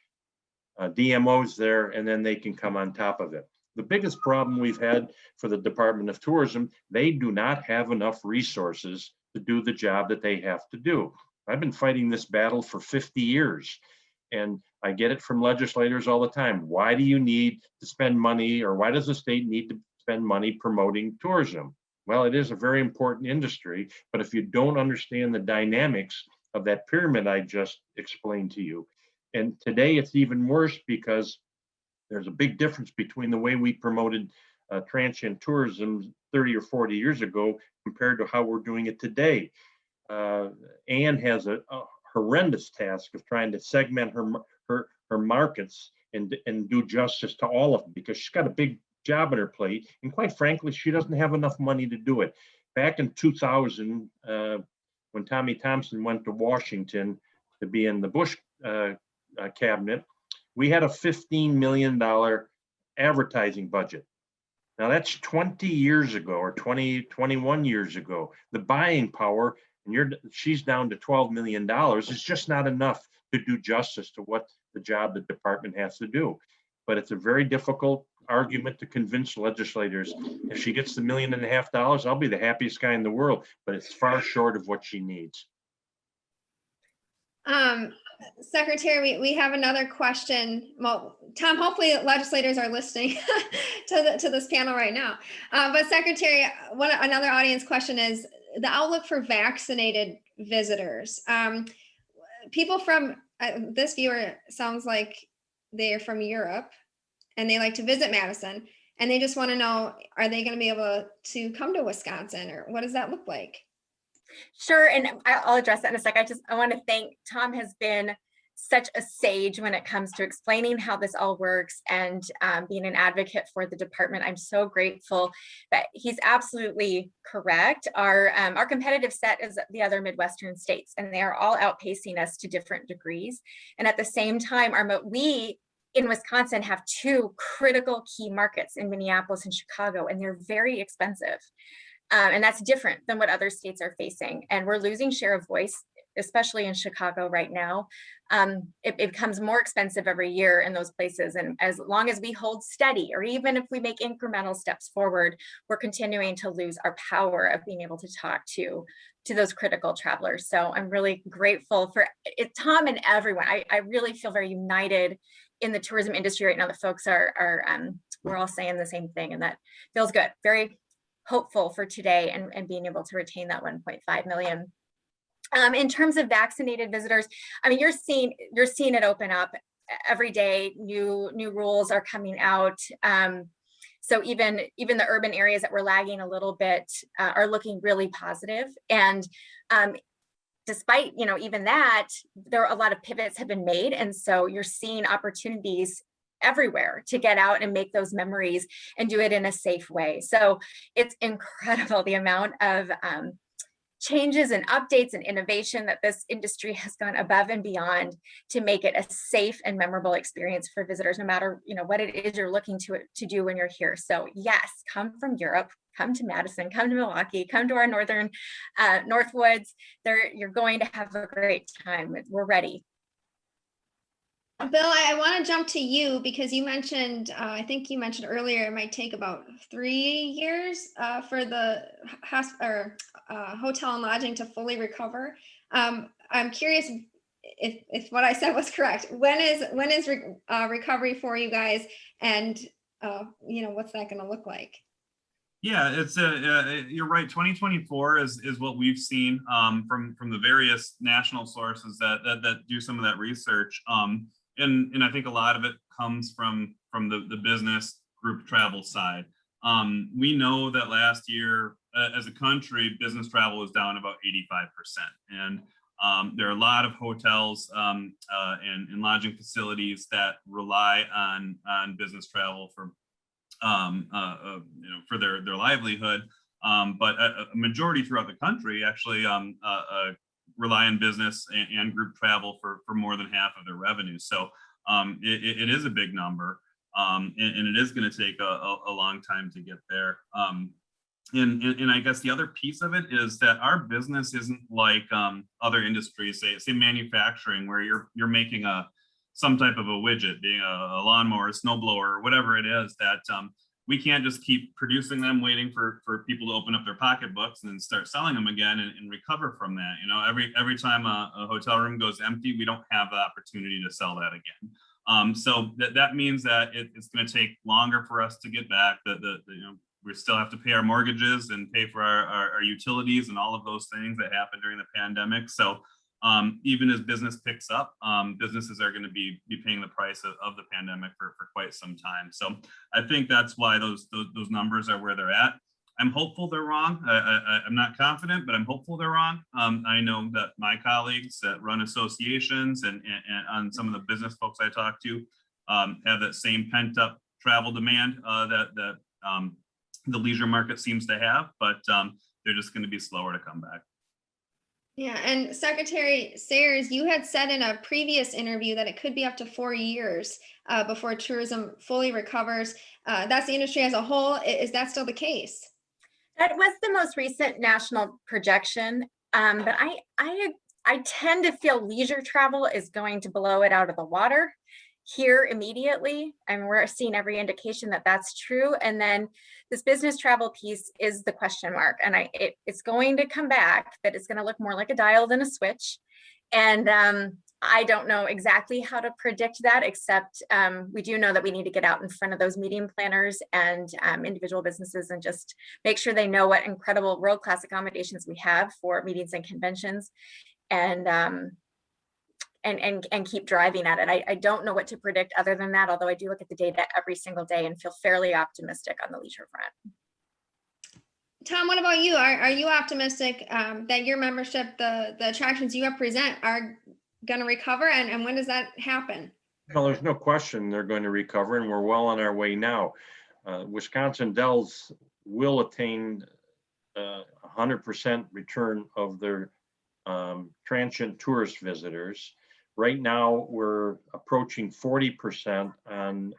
S4: DMOs there, and then they can come on top of it. The biggest problem we've had for the Department of Tourism, they do not have enough resources to do the job that they have to do. I've been fighting this battle for 50 years. And I get it from legislators all the time. Why do you need to spend money, or why does the state need to spend money promoting tourism? Well, it is a very important industry, but if you don't understand the dynamics of that pyramid I just explained to you, and today it's even worse because there's a big difference between the way we promoted transient tourism 30 or 40 years ago compared to how we're doing it today. Ann has a horrendous task of trying to segment her markets and do justice to all of them, because she's got a big job on her plate, and quite frankly, she doesn't have enough money to do it. Back in 2000, when Tommy Thompson went to Washington to be in the Bush cabinet, we had a $15 million advertising budget. Now that's 20 years ago, or 21 years ago. The buying power, and she's down to $12 million. It's just not enough to do justice to what the job the department has to do. But it's a very difficult argument to convince legislators. If she gets the $1.5 million, I'll be the happiest guy in the world, but it's far short of what she needs.
S1: Secretary, we have another question. Well, Tom, hopefully legislators are listening to this panel right now. But Secretary, another audience question is the outlook for vaccinated visitors. People from, this viewer sounds like they're from Europe and they like to visit Madison, and they just want to know, are they going to be able to come to Wisconsin, or what does that look like?
S2: Sure, and I'll address that in a sec. I want to thank Tom. Has been such a sage when it comes to explaining how this all works and being an advocate for the department. I'm so grateful that he's absolutely correct. Our competitive set is the other Midwestern states, and they are all outpacing us to different degrees. And at the same time, we in Wisconsin have two critical key markets in Minneapolis and Chicago, and they're very expensive. And that's different than what other states are facing. And we're losing share of voice, especially in Chicago right now. It becomes more expensive every year in those places. And as long as we hold steady, or even if we make incremental steps forward, we're continuing to lose our power of being able to talk to those critical travelers. So I'm really grateful for it, Tom, and everyone. I really feel very united in the tourism industry right now. The folks we're all saying the same thing, and that feels good. Very hopeful for today and being able to retain that 1.5 million. In terms of vaccinated visitors, I mean, you're seeing it open up every day. New rules are coming out. So even the urban areas that were lagging a little bit are looking really positive. And despite, even that, there are a lot of pivots have been made. And so you're seeing opportunities everywhere to get out and make those memories and do it in a safe way. So it's incredible the amount of changes and updates and innovation that this industry has gone above and beyond to make it a safe and memorable experience for visitors, no matter what it is you're looking to do when you're here. So yes, come from Europe, come to Madison, come to Milwaukee, come to our northern Northwoods. You're going to have a great time. We're ready.
S1: Bill, I want to jump to you because you mentioned, I think you mentioned earlier, it might take about 3 years for the hotel and lodging to fully recover. I'm curious if what I said was correct. When is recovery for you guys, and what's that going to look like?
S3: Yeah, it's you're right. 2024 is what we've seen from the various national sources that do some of that research. And I think a lot of it comes from the business group travel side. We know that last year, as a country, business travel was down about 85%. And there are a lot of hotels and lodging facilities that rely on business travel for their livelihood. But a majority throughout the country actually rely on business and group travel for more than half of their revenue. So it is a big number, and it is going to take a long time to get there. And I guess the other piece of it is that our business isn't like other industries, say manufacturing, where you're making some type of a widget, being a lawnmower, a snowblower, or whatever it is, that we can't just keep producing them, waiting for people to open up their pocketbooks and then start selling them again and recover from that. Every time a hotel room goes empty, we don't have the opportunity to sell that again. So that means that it's going to take longer for us to get back. We still have to pay our mortgages and pay for our utilities and all of those things that happened during the pandemic. So even as business picks up, businesses are going to be paying the price of the pandemic for quite some time. So I think that's why those numbers are where they're at. I'm hopeful they're wrong. I'm not confident, but I'm hopeful they're wrong. I know that my colleagues that run associations and on some of the business folks I talk to have that same pent up travel demand that the leisure market seems to have, but they're just going to be slower to come back.
S1: Yeah, and Secretary Sayers, you had said in a previous interview that it could be up to 4 years before tourism fully recovers. That's the industry as a whole. Is that still the case?
S2: That was the most recent national projection, but I tend to feel leisure travel is going to blow it out of the water here immediately, and we're seeing every indication that that's true. And then this business travel piece is the question mark, and it's going to come back, but it's going to look more like a dial than a switch. And I don't know exactly how to predict that, except we do know that we need to get out in front of those meeting planners and individual businesses and just make sure they know what incredible world-class accommodations we have for meetings and conventions, and keep driving at it. I don't know what to predict other than that, although I do look at the data every single day and feel fairly optimistic on the leisure front.
S1: Tom, what about you? Are you optimistic that your membership, the attractions you represent, are going to recover, and when does that happen?
S4: Well, there's no question they're going to recover, and we're well on our way now. Wisconsin Dells will attain 100% return of their transient tourist visitors. Right now, we're approaching 40% on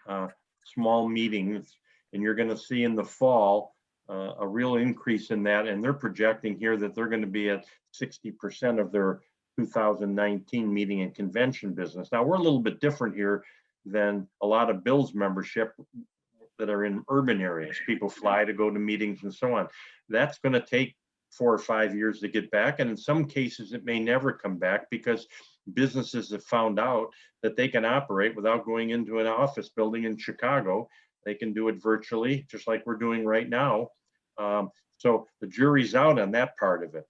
S4: small meetings, and you're going to see in the fall a real increase in that. And they're projecting here that they're going to be at 60% of their 2019 meeting and convention business. Now, we're a little bit different here than a lot of Bill's membership that are in urban areas. People fly to go to meetings and so on. That's going to take 4 or 5 years to get back. And in some cases, it may never come back because businesses have found out that they can operate without going into an office building in Chicago. They can do it virtually, just like we're doing right now. So the jury's out on that part of it.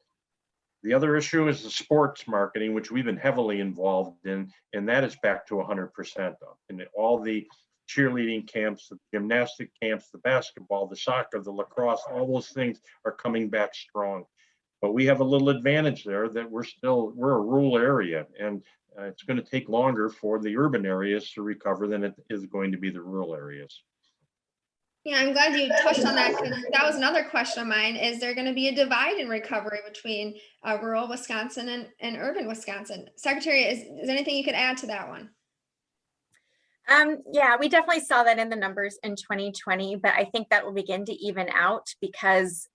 S4: The other issue is the sports marketing, which we've been heavily involved in, and that is back to 100% up. And all the cheerleading camps, the gymnastic camps, the basketball, the soccer, the lacrosse, all those things are coming back strong. But we have a little advantage there that we're a rural area, and it's going to take longer for the urban areas to recover than it is going to be the rural areas.
S1: Yeah, I'm glad you touched on that, because that was another question of mine. Is there going to be a divide in recovery between rural Wisconsin and urban Wisconsin? Secretary, is there anything you could add to that one?
S2: Yeah, we definitely saw that in the numbers in 2020, but I think that will begin to even out because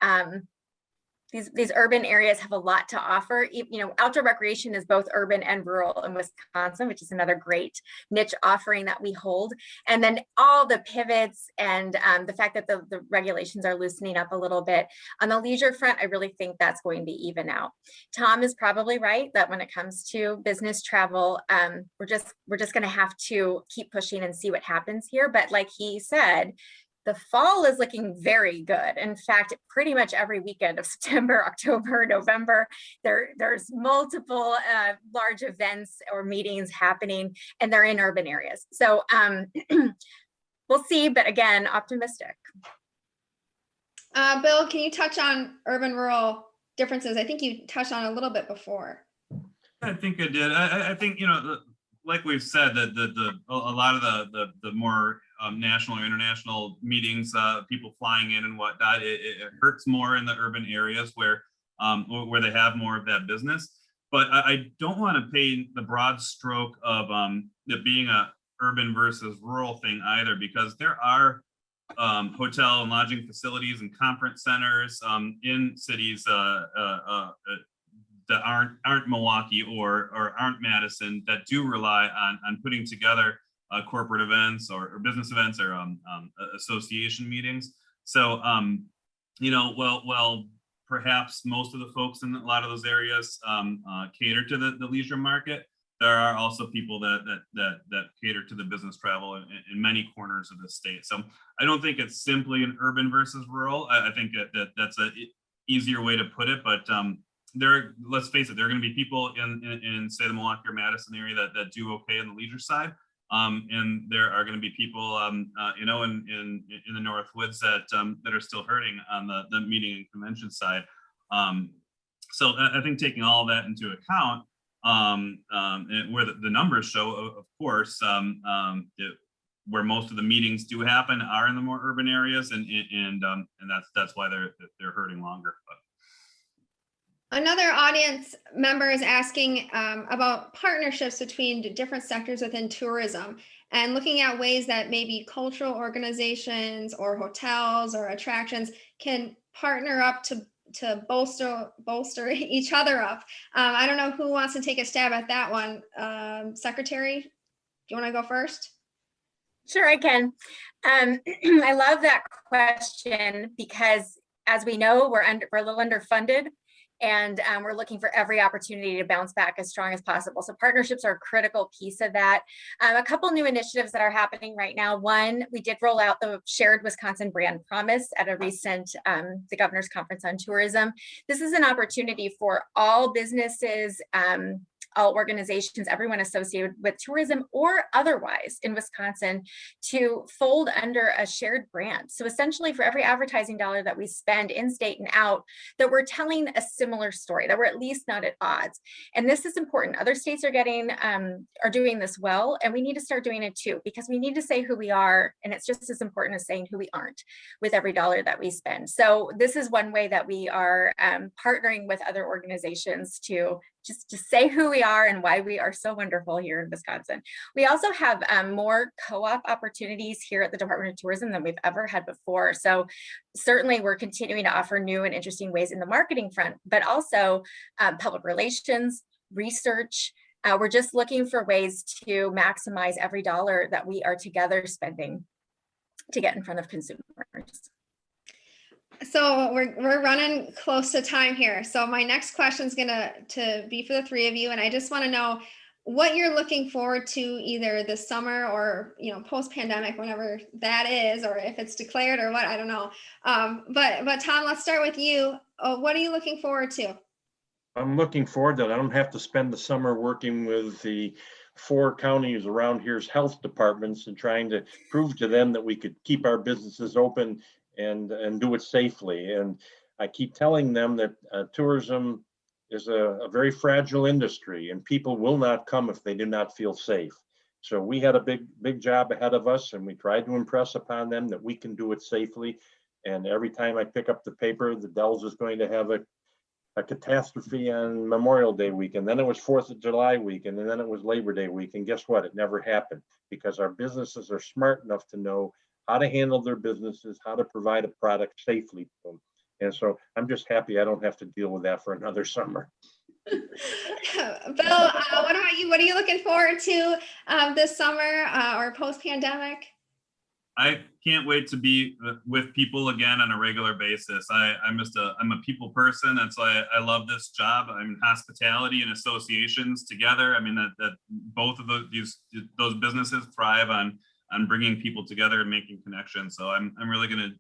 S2: these urban areas have a lot to offer. You know, outdoor recreation is both urban and rural in Wisconsin, which is another great niche offering that we hold. And then all the pivots and the fact that the regulations are loosening up a little bit. On the leisure front, I really think that's going to even out. Tom is probably right that when it comes to business travel, we're just going to have to keep pushing and see what happens here. But like he said, the fall is looking very good. In fact, pretty much every weekend of September, October, November, there's multiple large events or meetings happening, and they're in urban areas. So we'll see, but again, optimistic.
S1: Bill, can you touch on urban-rural differences? I think you touched on a little bit before.
S3: I think I did. I think, you know, like we've said, that a lot of the more national or international meetings, people flying in and whatnot, it hurts more in the urban areas where they have more of that business. But I don't want to paint the broad stroke of it being a urban versus rural thing either, because there are hotel and lodging facilities and conference centers in cities that aren't Milwaukee or aren't Madison, that do rely on putting together corporate events or business events or association meetings. So, you know, well, perhaps most of the folks in a lot of those areas cater to the leisure market. There are also people that cater to the business travel in many corners of the state. So I don't think it's simply an urban versus rural. I think that's an easier way to put it, but let's face it, there are going to be people in say the Milwaukee or Madison area that do okay on the leisure side, and there are going to be people you know, in the Northwoods that are still hurting on the meeting and convention side. So I think taking all that into account, where the numbers show, of course, where most of the meetings do happen are in the more urban areas, and that's why they're hurting longer. But
S1: another audience member is asking about partnerships between different sectors within tourism, and looking at ways that maybe cultural organizations or hotels or attractions can partner up to bolster each other up. I don't know who wants to take a stab at that one. Secretary, do you want to go first?
S2: Sure, I can. I love that question because, as we know, we're a little underfunded, and we're looking for every opportunity to bounce back as strong as possible. So partnerships are a critical piece of that. A couple new initiatives that are happening right now. One, we did roll out the Shared Wisconsin Brand Promise at a recent the Governor's Conference on Tourism. This is an opportunity for all businesses, all organizations, everyone associated with tourism or otherwise in Wisconsin, to fold under a shared brand. So essentially, for every advertising dollar that we spend in state and out, that we're telling a similar story, that we're at least not at odds. And this is important. Other states are doing this well, and we need to start doing it too, because we need to say who we are, and it's just as important as saying who we aren't with every dollar that we spend. So this is one way that we are partnering with other organizations to say who we are and why we are so wonderful here in Wisconsin. We also have more co-op opportunities here at the Department of Tourism than we've ever had before. So certainly we're continuing to offer new and interesting ways in the marketing front, but also public relations, research. We're just looking for ways to maximize every dollar that we are together spending to get in front of consumers.
S1: So we're running close to time here. So my next question is gonna be for the three of you, and I just want to know what you're looking forward to either this summer or, you know, post-pandemic, whenever that is, or if it's declared or what, I don't know. But Tom, let's start with you. What are you looking forward to?
S4: I'm looking forward to it. I don't have to spend the summer working with the 4 counties around here's health departments and trying to prove to them that we could keep our businesses open and do it safely. And I keep telling them that tourism is a very fragile industry, and people will not come if they do not feel safe. So we had a big job ahead of us, and we tried to impress upon them that we can do it safely. And every time I pick up the paper, the Dells is going to have a catastrophe on Memorial Day weekend. Then it was 4th of July weekend, and then it was Labor Day week. And guess what? It never happened because our businesses are smart enough to know how to handle their businesses, how to provide a product safely to them. And so I'm just happy I don't have to deal with that for another summer.
S1: Bill, what about you? What are you looking forward to this summer or post-pandemic?
S3: I can't wait to be with people again on a regular basis. I'm a people person, and so I love this job. I mean, hospitality and associations together. I mean, that both of those businesses thrive on bringing people together and making connections. So I'm really going to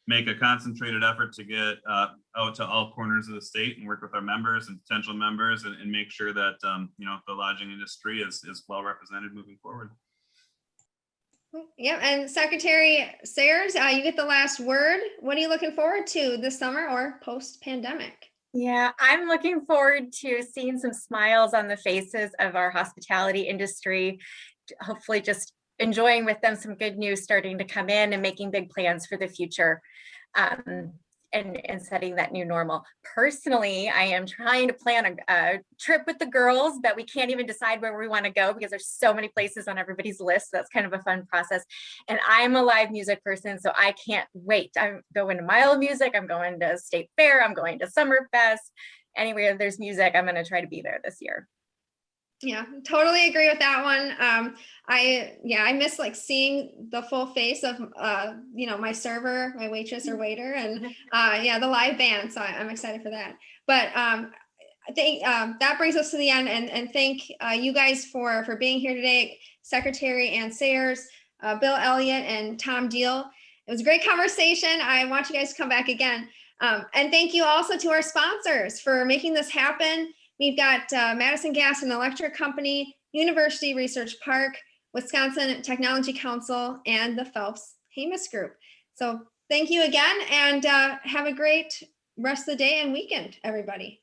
S3: make a concentrated effort to get out to all corners of the state and work with our members and potential members and make sure that the lodging industry is well represented moving forward.
S1: Yep, and Secretary Sayers, you get the last word. What are you looking forward to this summer or post-pandemic?
S2: Yeah, I'm looking forward to seeing some smiles on the faces of our hospitality industry, hopefully just enjoying with them some good news starting to come in and making big plans for the future. And setting that new normal. Personally, I am trying to plan a trip with the girls, but we can't even decide where we want to go because there's so many places on everybody's list. That's kind of a fun process. And I'm a live music person, so I can't wait. I'm going to Mile of Music. I'm going to State Fair. I'm going to Summerfest. Anywhere there's music, I'm going to try to be there this year.
S1: Yeah, totally agree with that one. I miss like seeing the full face of my server, my waitress or waiter, and the live band. So I'm excited for that. But I think that brings us to the end, and thank you guys for being here today, Secretary Ann Sayers, Bill Elliott, and Tom Diehl. It was a great conversation. I want you guys to come back again. And thank you also to our sponsors for making this happen. We've got Madison Gas and Electric Company, University Research Park, Wisconsin Technology Council, and the Phelps Hamas Group. So thank you again, and have a great rest of the day and weekend, everybody.